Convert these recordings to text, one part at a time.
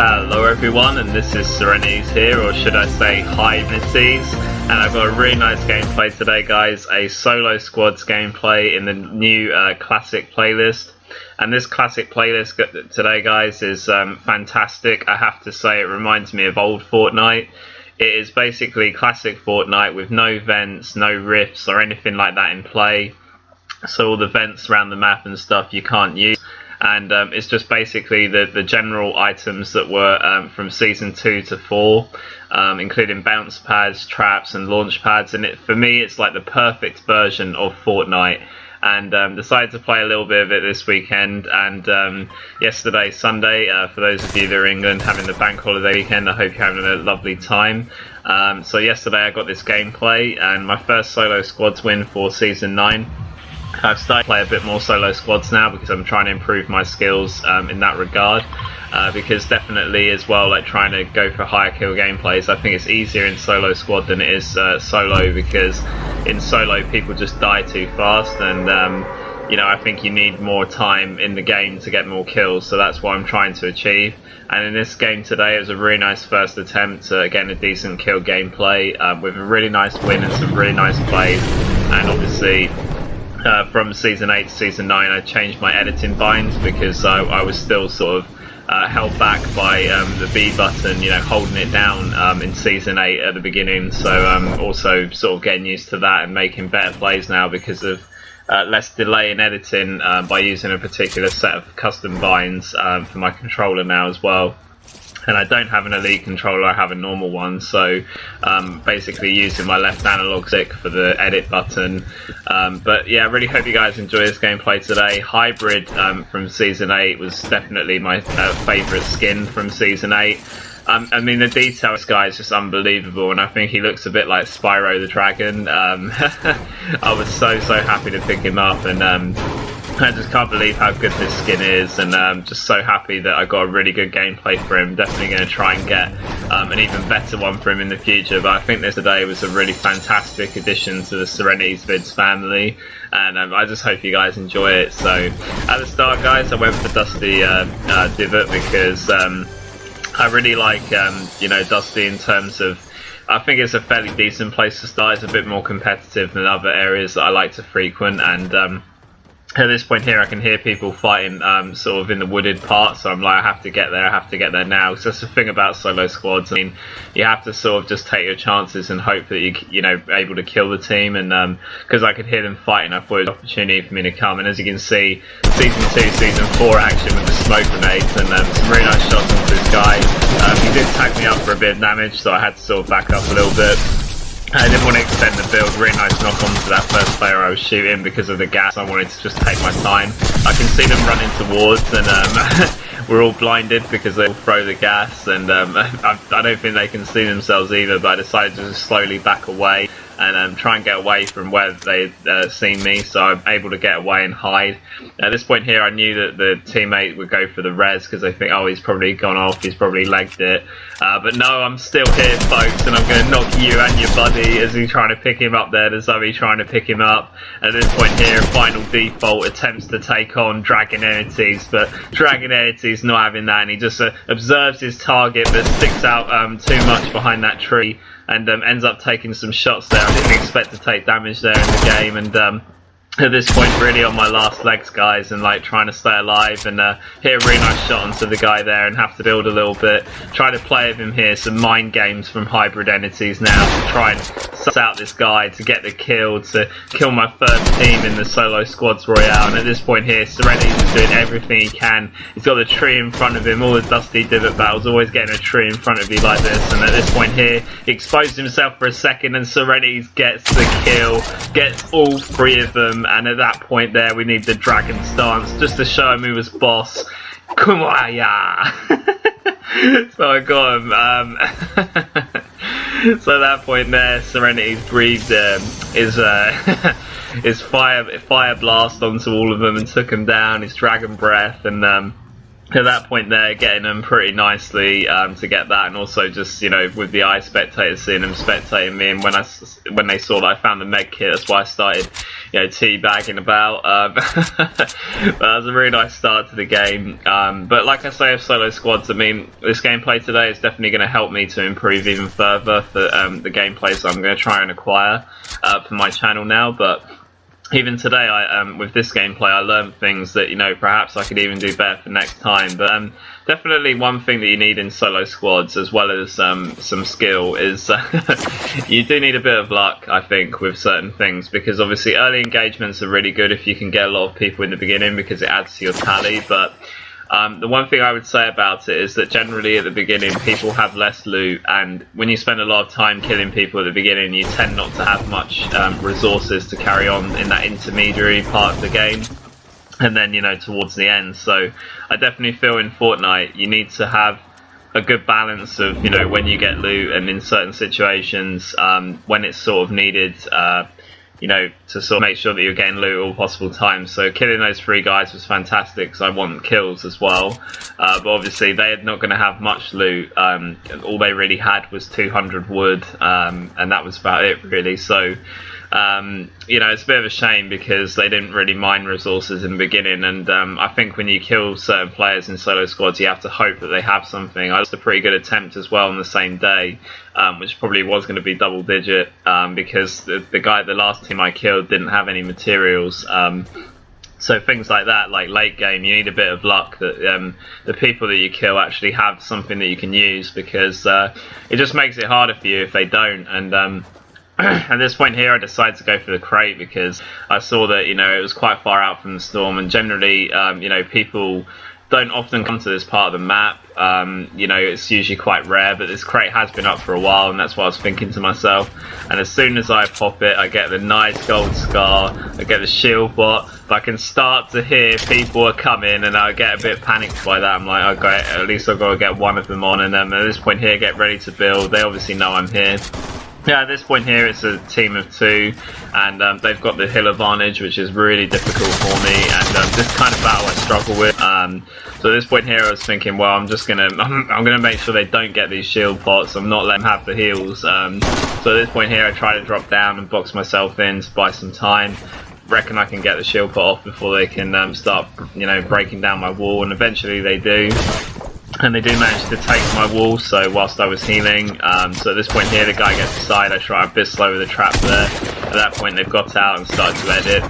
Hello everyone, and this is SeReNiiTYzZ here, or should I say Hybrid-eniityzz, and I've got a really nice gameplay today guys, a solo squads gameplay in the new classic playlist. And this classic playlist today guys is fantastic. I have to say it reminds me of old Fortnite. It is basically classic Fortnite with no vents, no rifts or anything like that in play. So all the vents around the map and stuff you can't use. And it's just basically the general items that were from Season 2 to 4, including bounce pads, traps and launch pads. And for me, it's like the perfect version of Fortnite. And decided to play a little bit of it this weekend. And yesterday, Sunday, for those of you that are in England having the bank holiday weekend, I hope you're having a lovely time. So yesterday I got this gameplay and my first solo squads win for Season 9. I've started to play a bit more solo squads now because I'm trying to improve my skills in that regard. Because definitely as well, like trying to go for higher kill gameplays, I think it's easier in solo squad than it is solo, because in solo people just die too fast, and you know, I think you need more time in the game to get more kills, so that's what I'm trying to achieve. And in this game today, it was a really nice first attempt to get a decent kill gameplay with a really nice win and some really nice plays. And obviously from Season 8 to Season 9 I changed my editing binds because I was still sort of held back by the B button, you know, holding it down in Season 8 at the beginning. So also sort of getting used to that and making better plays now because of less delay in editing by using a particular set of custom binds for my controller now as well. And I don't have an elite controller, I have a normal one, so basically using my left analog stick for the edit button. But yeah, I really hope you guys enjoy this gameplay today. Hybrid from Season 8 was definitely my favourite skin from Season 8. I mean, the detail of this guy is just unbelievable, and I think he looks a bit like Spyro the Dragon. I was so happy to pick him up, and I just can't believe how good this skin is, and just so happy that I got a really good gameplay for him. Definitely going to try and get an even better one for him in the future, but I think this today was a really fantastic addition to the SeReNiiTYzZ family, and I just hope you guys enjoy it. So at the start guys, I went for Dusty Divot because I really like you know, Dusty in terms of, I think it's a fairly decent place to start. It's a bit more competitive than other areas that I like to frequent, and at this point here I can hear people fighting sort of in the wooded part, so I'm like, I have to get there now. So that's the thing about solo squads. I mean, you have to sort of just take your chances and hope that you know, able to kill the team. And because I could hear them fighting, I thought it was an opportunity for me to come. And as you can see, Season 2, Season 4 action with the smoke grenades, and some really nice shots into this guy. He did tag me up for a bit of damage, so I had to sort of back up a little bit. I didn't want to extend the build. Really nice knock on to that first player I was shooting because of the gas. I wanted to just take my time. I can see them running towards, and we're all blinded because they all throw the gas, and I don't think they can see themselves either, but I decided to just slowly back away and try and get away from where they'd seen me, so I'm able to get away and hide. At this point here I knew that the teammate would go for the res because they think, oh, he's probably gone off, he's probably legged it. But no, I'm still here folks, and I'm going to knock you and your buddy as he's trying to pick him up there. There's Zoe trying to pick him up. At this point here, Final Default attempts to take on Hybrid-eniityzz, but Hybrid-eniityzz not having that, and he just observes his target but sticks out too much behind that tree, and ends up taking some shots there. I didn't expect to take damage there in the game, and at this point really on my last legs guys, and like trying to stay alive, and hit a really nice shot onto the guy there and have to build a little bit, try to play with him here, some mind games from Hybrid-eniityzz now to try and suss out this guy to get the kill, to kill my first team in the solo squads Royale. And at this point here, SeReNiiTYzz is doing everything he can. He's got the tree in front of him, all the Dusty Divot battles, always getting a tree in front of you like this, and at this point here he exposed himself for a second, and SeReNiiTYzz gets the kill, gets all three of them. And at that point there, we need the dragon stance just to show him who was boss. Kumaya! So I got him. So at that point there, SeReNiiTYzz breathed his fire blast onto all of them and took him down, his dragon breath, and at that point there, getting them pretty nicely to get that, and also just, you know, with the eye spectators seeing them spectating me, and when they saw that I found the med kit, that's why I started, you know, teabagging about. That was a really nice start to the game. But like I say, of solo squads, I mean, this gameplay today is definitely going to help me to improve even further for the gameplays I'm going to try and acquire for my channel now. But even today, with this gameplay, I learned things that, you know, perhaps I could even do better for next time. But definitely one thing that you need in solo squads, as well as some skill, is you do need a bit of luck, I think, with certain things, because obviously early engagements are really good if you can get a lot of people in the beginning, because it adds to your tally. But the one thing I would say about it is that generally at the beginning people have less loot, and when you spend a lot of time killing people at the beginning, you tend not to have much resources to carry on in that intermediary part of the game, and then, you know, towards the end. So I definitely feel in Fortnite you need to have a good balance of, you know, when you get loot, and in certain situations when it's sort of needed, you know, to sort of make sure that you're getting loot all possible times. So killing those 3 guys was fantastic, because I want kills as well. But obviously they're not going to have much loot. All they really had was 200 wood, and that was about it, really. So you know, it's a bit of a shame, because they didn't really mine resources in the beginning, and I think when you kill certain players in solo squads, you have to hope that they have something. I was a pretty good attempt as well on the same day, which probably was going to be double digit, because the last team I killed didn't have any materials. So things like that, like late game, you need a bit of luck that the people that you kill actually have something that you can use, because it just makes it harder for you if they don't. And at this point here, I decided to go for the crate, because I saw that, you know, it was quite far out from the storm, and generally, you know, people don't often come to this part of the map. You know, it's usually quite rare, but this crate has been up for a while, and that's what I was thinking to myself. And as soon as I pop it, I get the nice gold scar, I get the shield bot, but I can start to hear people are coming, and I get a bit panicked by that. I'm like, okay, at least I've got to get one of them on, and at this point here, get ready to build. They obviously know I'm here. Yeah, at this point here, it's a team of 2, and they've got the hill advantage, which is really difficult for me, and this kind of battle I struggle with. So at this point here, I was thinking, well, I'm gonna make sure they don't get these shield pots. I'm not letting them have the heals. So at this point here, I try to drop down and box myself in to buy some time. Reckon I can get the shield pot off before they can start, you know, breaking down my wall, and eventually they do. And they do manage to take my wall, so whilst I was healing. So at this point here, the guy gets aside, I try a bit slow with the trap there. At that point, they've got out and started to edit.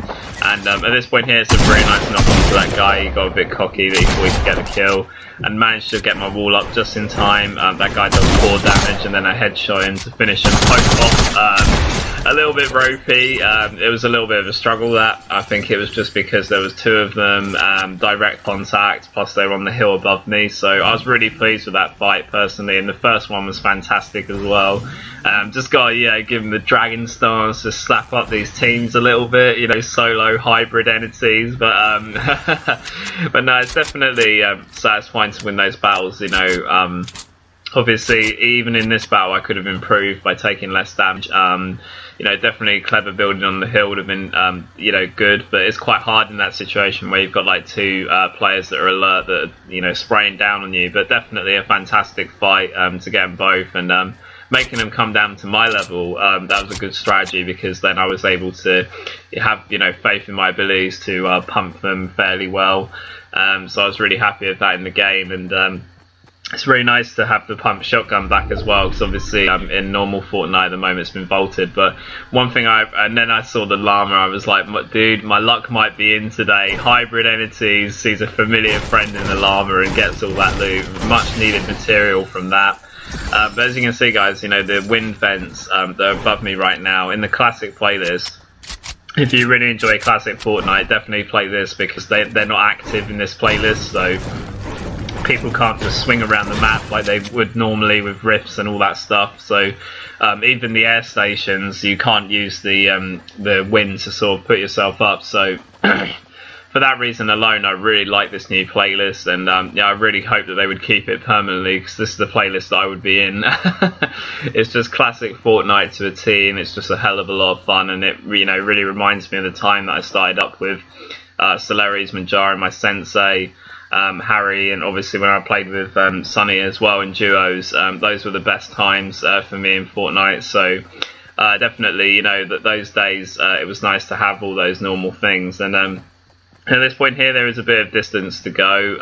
And at this point here, it's a very nice knock onto that guy. He got a bit cocky that he thought he could get the kill, and managed to get my wall up just in time. That guy does 4 damage, and then I headshot him to finish him poke off. A little bit ropey. It was a little bit of a struggle. That I think it was just because there was 2 of them, direct contact, plus they were on the hill above me. So I was really pleased with that fight personally, and the first one was fantastic as well. Just got to, you know, give them the dragon stance to slap up these teams a little bit, you know, solo hybrid entities. But but no, it's definitely satisfying to win those battles, you know. Obviously, even in this battle, I could have improved by taking less damage. You know, definitely clever building on the hill would have been, you know, good. But it's quite hard in that situation where you've got like 2 players that are alert, that are, you know, spraying down on you. But definitely a fantastic fight to get them both, and making them come down to my level. That was a good strategy, because then I was able to have, you know, faith in my abilities to pump them fairly well. So I was really happy with that in the game, and it's really nice to have the pump shotgun back as well, because obviously in normal Fortnite at the moment it's been vaulted. But one thing and then I saw the llama, I was like, dude, my luck might be in today. Hybrid-eniityzz sees a familiar friend in the llama and gets all that loot, much needed material from that. But as you can see, guys, you know, the wind vents that are above me right now in the classic playlist. If you really enjoy classic Fortnite, definitely play this, because they're not active in this playlist, so people can't just swing around the map like they would normally with rifts and all that stuff. So even the air stations, you can't use the wind to sort of put yourself up. So for that reason alone, I really like this new playlist, and yeah, I really hope that they would keep it permanently, because this is the playlist that I would be in. It's just classic Fortnite to a T, and it's just a hell of a lot of fun, and it, you know, really reminds me of the time that I started up with SeReNiiTYzZ, Manjaro, my sensei. Harry, and obviously when I played with Sonny as well in duos, those were the best times for me in Fortnite. So definitely, you know, that those days it was nice to have all those normal things. And at this point here, there is a bit of distance to go.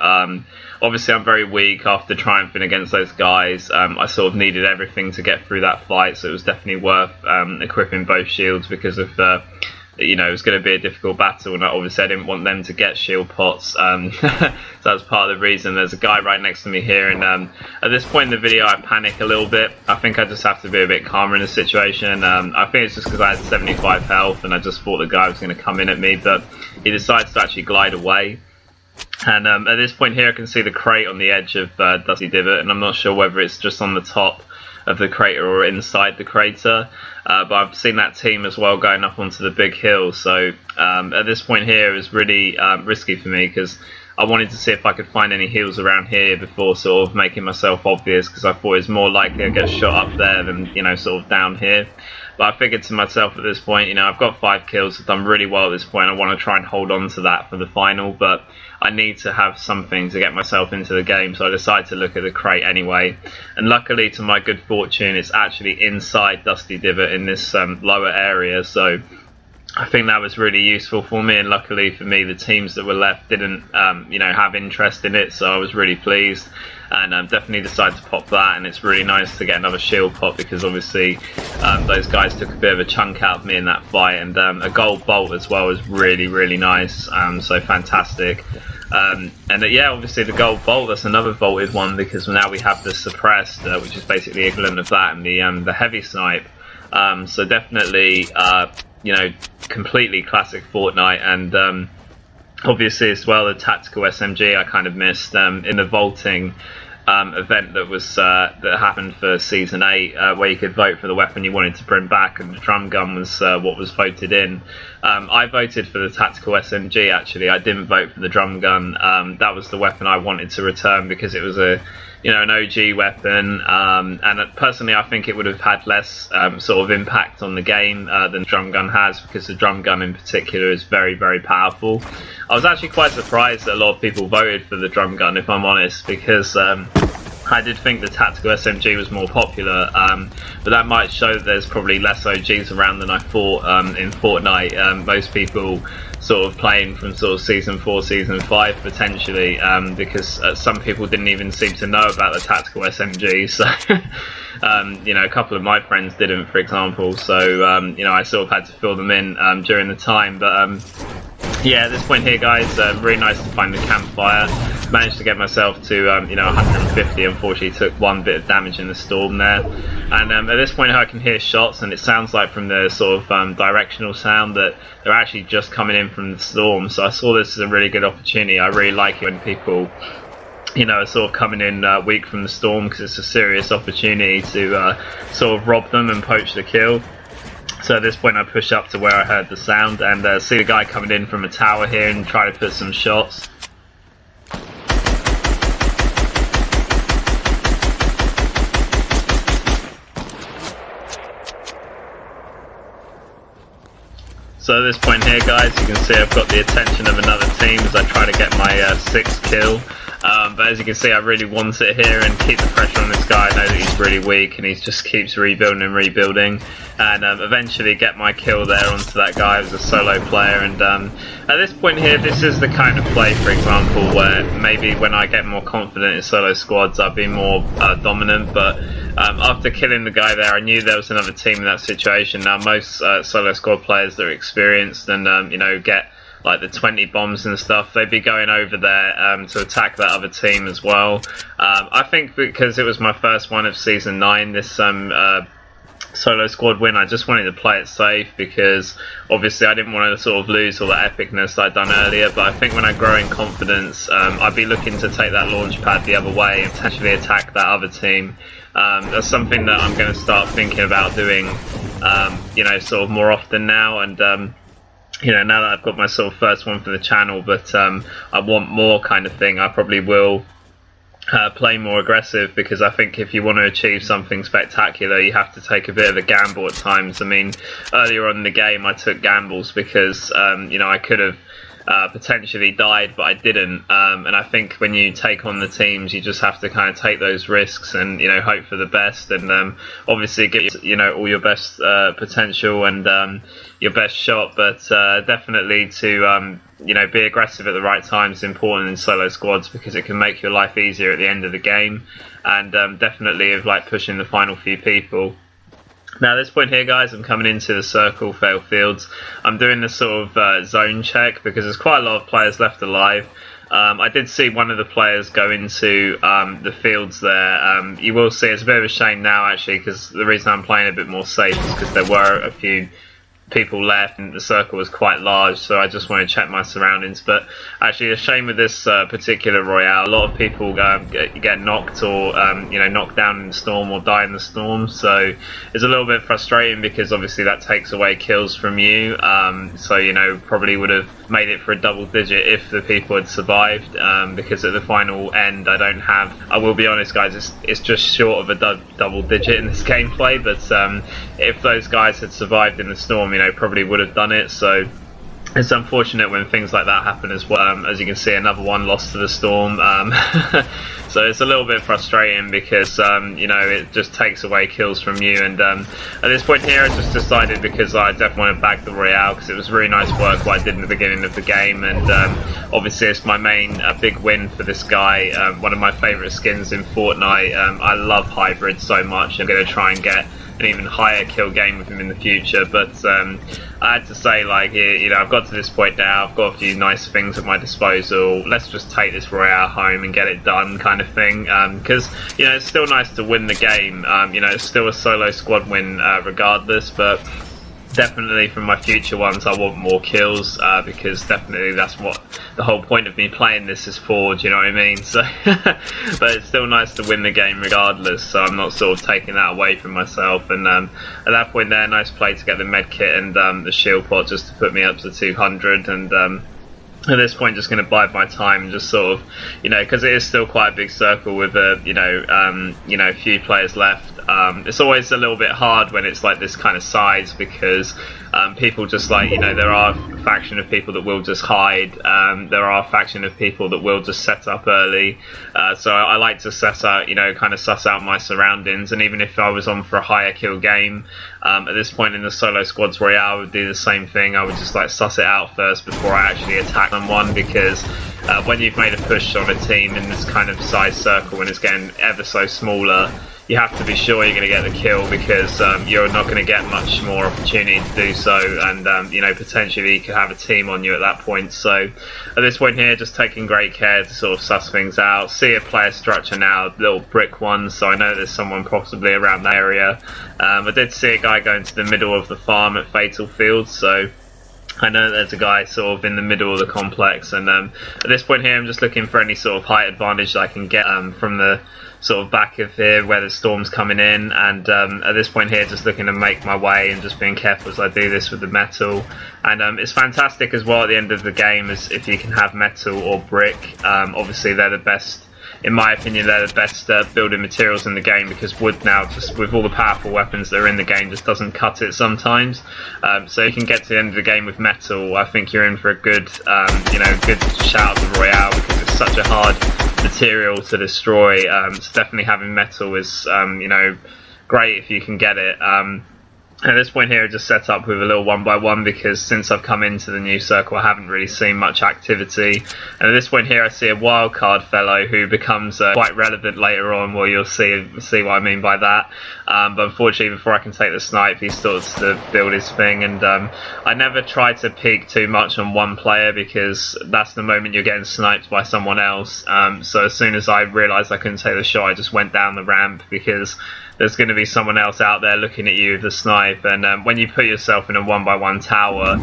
Obviously, I'm very weak after triumphing against those guys. I sort of needed everything to get through that fight, so it was definitely worth equipping both shields because of you know, it was going to be a difficult battle, and obviously I didn't want them to get shield pots. So that's part of the reason. There's a guy right next to me here, and at this point in the video I panic a little bit. I think I just have to be a bit calmer in the situation. I think it's just because I had 75 health and I just thought the guy was going to come in at me, but he decides to actually glide away. And at this point here I can see the crate on the edge of Dusty Divot, and I'm not sure whether it's just on the top of the crater or inside the crater, but I've seen that team as well going up onto the big hill. So at this point here it was really risky for me because I wanted to see if I could find any heals around here before sort of making myself obvious, because I thought it was more likely I'd get shot up there than, you know, sort of down here. But I figured to myself at this point, you know, I've got 5 kills, I've done really well at this point. I want to try and hold on to that for the final, but I need to have something to get myself into the game. So I decided to look at the crate anyway. And luckily, to my good fortune, it's actually inside Dusty Divot in this lower area. So I think that was really useful for me, and luckily for me, the teams that were left didn't, you know, have interest in it, so I was really pleased, and definitely decided to pop that. And it's really nice to get another shield pop because obviously those guys took a bit of a chunk out of me in that fight, and a gold bolt as well was really nice, so fantastic. And yeah, obviously the gold bolt, that's another vaulted one because now we have the suppressed, which is basically the equivalent of that, and the heavy snipe. So definitely, you know, completely classic Fortnite. And obviously as well, the tactical SMG I kind of missed in the vaulting event that was that happened for season 8, where you could vote for the weapon you wanted to bring back, and the drum gun was what was voted in. I voted for the tactical SMG actually. I didn't vote for the drum gun. That was the weapon I wanted to return because it was a, you know, an OG weapon, and personally I think it would have had less sort of impact on the game than the drum gun has, because the drum gun in particular is very powerful. I was actually quite surprised that a lot of people voted for the drum gun, if I'm honest, because I did think the tactical SMG was more popular, but that might show that there's probably less OGs around than I thought in Fortnite. Most people sort of playing from sort of season 4, season 5 potentially, because some people didn't even seem to know about the tactical SMG. So you know, a couple of my friends didn't, for example. So you know, I sort of had to fill them in during the time. But yeah, at this point here, guys, really nice to find the campfire. Managed to get myself to you know, 150. Unfortunately took one bit of damage in the storm there, and at this point I can hear shots, and it sounds like from the sort of directional sound that they're actually just coming in from the storm. So I saw this as a really good opportunity. I really like it when people, you know, are sort of coming in weak from the storm, because it's a serious opportunity to sort of rob them and poach the kill. So at this point I push up to where I heard the sound and see the guy coming in from a tower here and try to put some shots. So at this point here, guys, you can see I've got the attention of another team as I try to get my 6th kill. But as you can see, I really want it here and keep the pressure on this guy. I know that he's really weak and he just keeps rebuilding and rebuilding, and eventually get my kill there onto that guy who's a solo player. And at this point here, this is the kind of play, for example, where maybe when I get more confident in solo squads I'll be more dominant. But after killing the guy there, I knew there was another team in that situation. Now most solo squad players that are experienced and you know, get like the 20 bombs and stuff, they'd be going over there to attack that other team as well. I think because it was my first one of season 9, this solo squad win, I just wanted to play it safe, because obviously I didn't want to sort of lose all the epicness that I'd done earlier. But I think when I grow in confidence, I'd be looking to take that launch pad the other way and potentially attack that other team. That's something that I'm going to start thinking about doing, you know, sort of more often now. And you know, now that I've got my sort of first one for the channel, but I want more kind of thing, I probably will play more aggressive, because I think if you want to achieve something spectacular, you have to take a bit of a gamble at times. I mean, earlier on in the game I took gambles because you know, I could have potentially died, but I didn't. And I think when you take on the teams, you just have to kind of take those risks and hope for the best, and obviously get all your best potential and your best shot. But definitely to be aggressive at the right time is important in solo squads, because it can make your life easier at the end of the game, and definitely of pushing the final few people. Now at this point here, guys, I'm coming into the circle fail fields. I'm doing the sort of zone check because there's quite a lot of players left alive. I did see one of the players go into the fields there. You will see it's a bit of a shame now, actually, because the reason I'm playing a bit more safe is because there were a few people left and the circle was quite large, so I just want to check my surroundings. But actually, a shame with this particular Royale, a lot of people get knocked or knocked down in the storm or die in the storm, so it's a little bit frustrating because obviously that takes away kills from you. So probably would have made it for a double digit if the people had survived, because at the final end I will be honest, guys, it's just short of a double digit in this gameplay, but if those guys had survived in the storm, probably would have done it. So it's unfortunate when things like that happen as well. As you can see, another one lost to the storm. So it's a little bit frustrating because it just takes away kills from you. And at this point here, I just decided, because I definitely want to bag the Royale because it was really nice work what I did in the beginning of the game, and obviously it's my main big win for this guy. One of my favourite skins in Fortnite. I love Hybrid so much. I'm going to try and get an even higher kill game with him in the future, but I had to say, I've got to this point now, I've got a few nice things at my disposal, let's just take this Royale home and get it done, kind of thing, because it's still nice to win the game. It's still a solo squad win regardless, but definitely from my future ones I want more kills, because definitely that's what the whole point of me playing this is for, do you know what I mean? So but it's still nice to win the game regardless, so I'm not sort of taking that away from myself. And at that point there, nice play to get the med kit and the shield pot just to put me up to 200, and at this point just going to bide my time and just sort of, because it is still quite a big circle with a few players left. It's always a little bit hard when it's like this kind of size, because people just there are a faction of people that will just hide, there are a faction of people that will just set up early, so I like to set out, kind of suss out my surroundings. And even if I was on for a higher kill game, at this point in the solo squads Royale, I would do the same thing. I would just suss it out first before I actually attack someone, because when you've made a push on a team in this kind of size circle and it's getting ever so smaller, you have to be sure you're going to get the kill, because you're not going to get much more opportunity to do so, and potentially you could have a team on you at that point. So at this point here, just taking great care to sort of suss things out. See a player structure now, little brick ones, so I know there's someone possibly around that area. I did see a guy go into the middle of the farm at Fatal Fields, so I know there's a guy sort of in the middle of the complex. And at this point here, I'm just looking for any sort of height advantage that I can get from the sort of back of here where the storm's coming in, and at this point here just looking to make my way and just being careful as I do this with the metal. And it's fantastic as well at the end of the game as if you can have metal or brick. Obviously they're the best, in my opinion, they're the best building materials in the game, because wood now, just with all the powerful weapons that are in the game, just doesn't cut it sometimes. So you can get to the end of the game with metal. I think you're in for a good, good shout of the Royale, because it's such a hard material to destroy. So definitely having metal is, great if you can get it. At this point here, I just set up with a little 1x1, because since I've come into the new circle, I haven't really seen much activity. And at this point here, I see a wildcard fellow who becomes quite relevant later on. Well, you'll see what I mean by that. But unfortunately, before I can take the snipe, he starts to build his thing. And I never try to peek too much on one player, because that's the moment you're getting sniped by someone else. So as soon as I realised I couldn't take the shot, I just went down the ramp, because there's going to be someone else out there looking at you with the snipe. And when you put yourself in a 1x1 tower,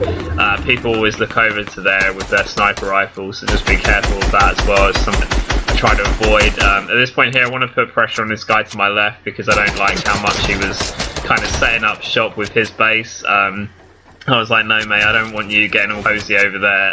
people always look over to there with their sniper rifles, so just be careful of that as well. It's something I try to avoid. At this point here, I want to put pressure on this guy to my left, because I don't like how much he was kind of setting up shop with his base. I was like, no mate, I don't want you getting all cozy over there.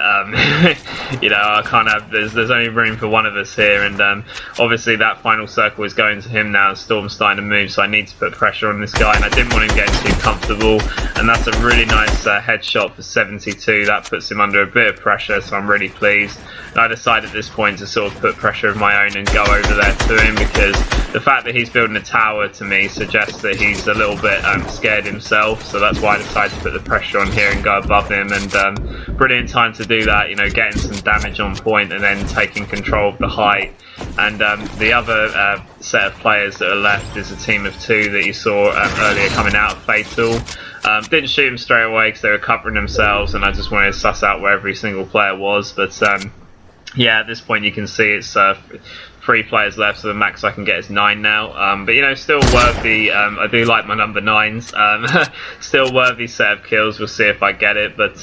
You know, I can't have, there's only room for one of us here, and obviously that final circle is going to him now. Storm's starting to move, so I need to put pressure on this guy, and I didn't want him getting too comfortable, and that's a really nice headshot for 72. That puts him under a bit of pressure, so I'm really pleased. And I decided at this point to sort of put pressure of my own and go over there to him, because the fact that he's building a tower to me suggests that he's a little bit scared himself, so that's why I decided to put the pressure on here and go above him, and brilliant time to do that, you know, getting some damage on point and then taking control of the height. And the other set of players that are left is a team of 2 that you saw earlier coming out of Fatal. Didn't shoot them straight away because they were covering themselves, and I just wanted to suss out where every single player was, but yeah, at this point you can see it's 3 players left, so the max I can get is 9 now. But you know, still worthy. I do like my number 9s. Still worthy set of kills. We'll see if I get it. But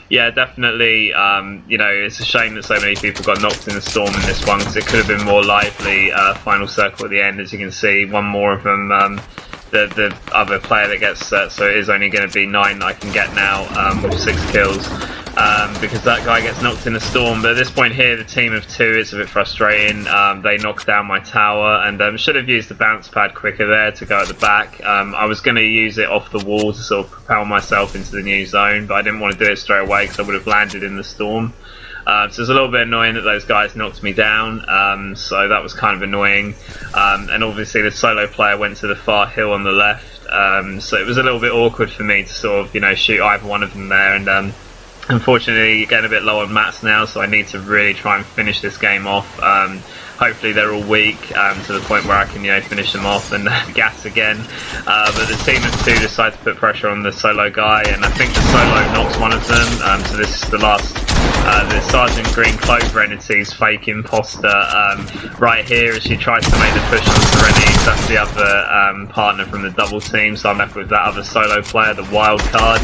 yeah, definitely. You know, it's a shame that so many people got knocked in the storm in this one, because it could have been more lively. Final circle at the end, as you can see. One more of them. The other player that gets so it is only going to be 9 that I can get now with 6 kills. Because that guy gets knocked in a storm. But at this point here, the team of 2, it's a bit frustrating. They knocked down my tower, and should have used the bounce pad quicker there to go at the back. I was going to use it off the wall to sort of propel myself into the new zone, but I didn't want to do it straight away because I would have landed in the storm. So it's a little bit annoying that those guys knocked me down, so that was kind of annoying. And obviously the solo player went to the far hill on the left, so it was a little bit awkward for me to sort of, you know, shoot either one of them there. And unfortunately, getting a bit low on mats now, so I need to really try and finish this game off. Hopefully they're all weak to the point where I can, you know, finish them off and gas again. But the team of 2 decide to put pressure on the solo guy, and I think the solo knocks one of them. So this is the last. The Sergeant Green Hybrid-eniityzz fake imposter right here as she tries to make the push on SeReNiiTYzZ. That's the other partner from the double team, so I'm left with that other solo player, the wild card.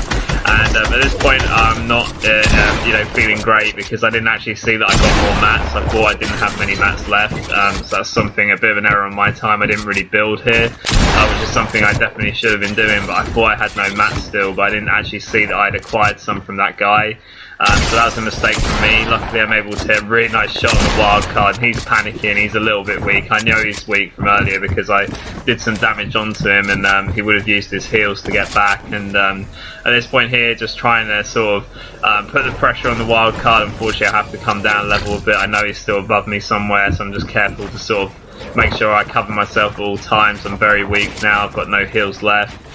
And at this point I'm not you know, feeling great, because I didn't actually see that I got more mats. I thought I didn't have many mats left, so that's something, a bit of an error on my time. I didn't really build here, which is something I definitely should have been doing, but I thought I had no mats still, but I didn't actually see that I'd acquired some from that guy. So that was a mistake for me. Luckily I'm able to hit a really nice shot on the wild card. He's panicking, he's a little bit weak. I know he's weak from earlier because I did some damage onto him, and he would have used his heals to get back. And at this point here, just trying to sort of put the pressure on the wild card. Unfortunately I have to come down a level a bit. I know he's still above me somewhere, so I'm just careful to sort of make sure I cover myself at all times. I'm very weak now, I've got no heals left.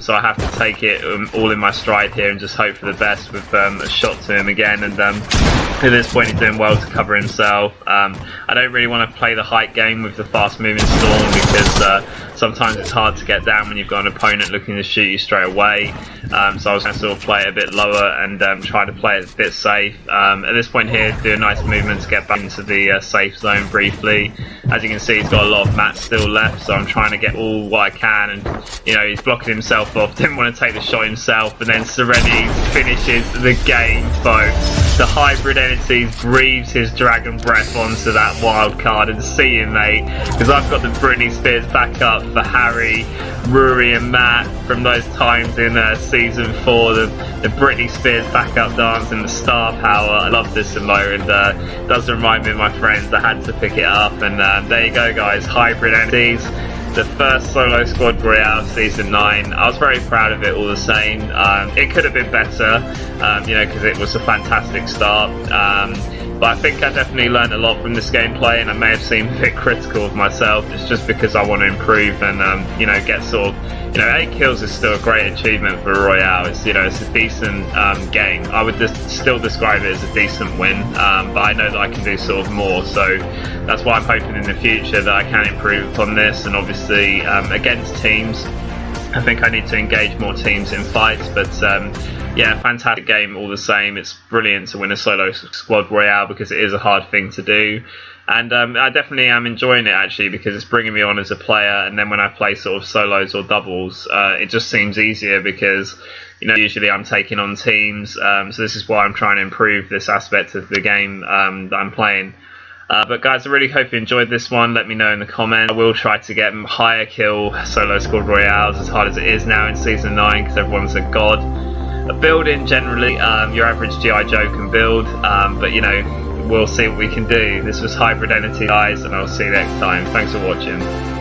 So I have to take it all in my stride here and just hope for the best with a shot to him again. And at this point he's doing well to cover himself. I don't really want to play the height game with the fast moving storm, because sometimes it's hard to get down when you've got an opponent looking to shoot you straight away. So I was going to sort of play it a bit lower and try to play it a bit safe. At this point here, do a nice movement to get back into the safe zone briefly. As you can see, he's got a lot of mats still left, so I'm trying to get all what I can, and you know, he's blocking himself off, didn't want to take the shot himself, and then SeReNiiTYzz finishes the game, folks. The Hybrid-eniityzz breathes his dragon breath onto that wild card, and see him, mate, because I've got the Britney Spears backup for Harry, Rory and Matt from those times in season 4, the Britney Spears backup dance and the star power. I love this emote, and it does remind me of my friends. I had to pick it up, and there you go guys, Hybrid-eniityzz, the first solo squad Royale season 9. I was very proud of it all the same. It could have been better, you know, because it was a fantastic start. But I think I definitely learned a lot from this gameplay, and I may have seemed a bit critical of myself. It's just because I want to improve and, you know, get sort of, you know, 8 kills is still a great achievement for Royale. It's, you know, it's a decent game. I would just still describe it as a decent win, but I know that I can do sort of more. So that's why I'm hoping in the future that I can improve upon this. And obviously against teams, I think I need to engage more teams in fights, but yeah, fantastic game all the same. It's brilliant to win a solo squad Royale because it is a hard thing to do, and I definitely am enjoying it actually, because it's bringing me on as a player, and then when I play sort of solos or doubles, it just seems easier because, you know, usually I'm taking on teams, so this is why I'm trying to improve this aspect of the game that I'm playing. But guys, I really hope you enjoyed this one. Let me know in the comments. I will try to get higher kill solo squad Royales, as hard as it is now in season 9, because everyone's a god. Building generally, your average GI Joe can build, but you know, we'll see what we can do. This was Hybrid-eniityzz, and I'll see you next time. Thanks for watching.